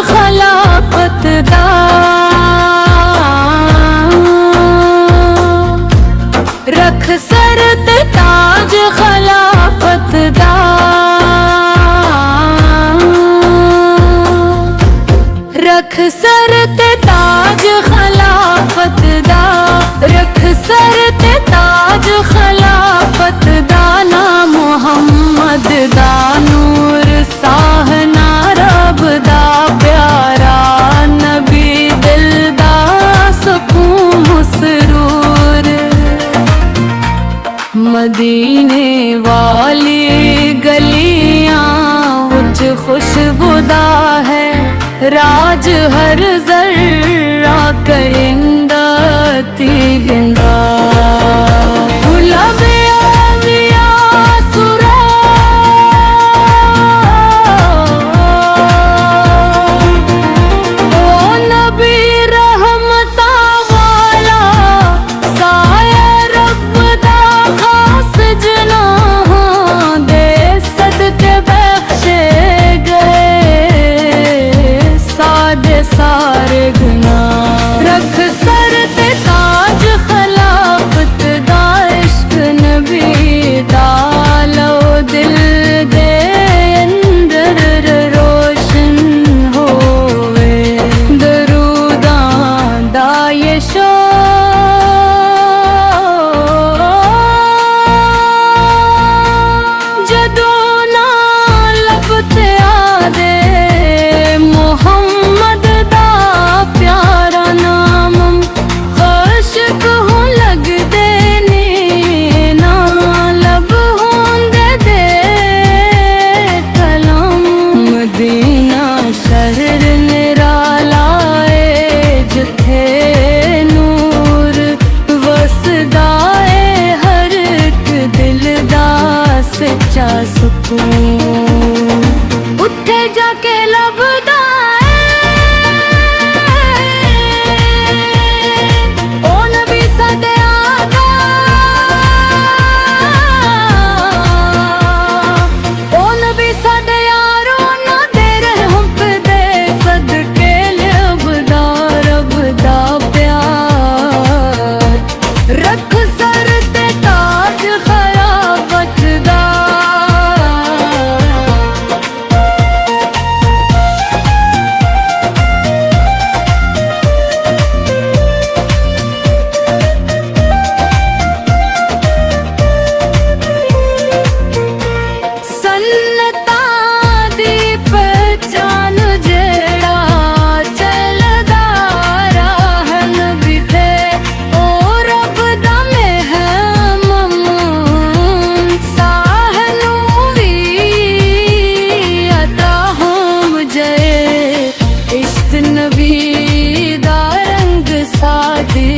खलाफत दा, रख सर ते ताज खलाफत दा, रख सर ते ताज खलाफत दा, रख सर ते ताज खलाफत दा। ना मुहम्मद दा नूर साहना रब दा प्यारा नबी दिल दा सुकून मसरूर। मदीने वाली गलियां उच खुशबुदा है, राज हर जर्रा कहिंदा तिहिंदा। सारे गुना रख सर ते ताज खलाफत दा, इश्क नबी दा लो दिल दे अंदर रोशन होवे। दरूदां दा ये जदों ना लब ते आदे मोहम्मद दा प्यारा नाम, खुशक हो लगदे ने ना लब होंदे दे कलम। मदीना शहर निराला है जिथे नूर वसदा है, हर एक दिल दा सच्चा सुकून उथे जाके लभदा। रख सर ते ताज खलाफत दा, सन्नता दी पहचान जेड़ा चलदा राह नबी ते, ओ रब दा मेहमान साहनू वी अता होम जय। इश्क नबी दा रंग सादी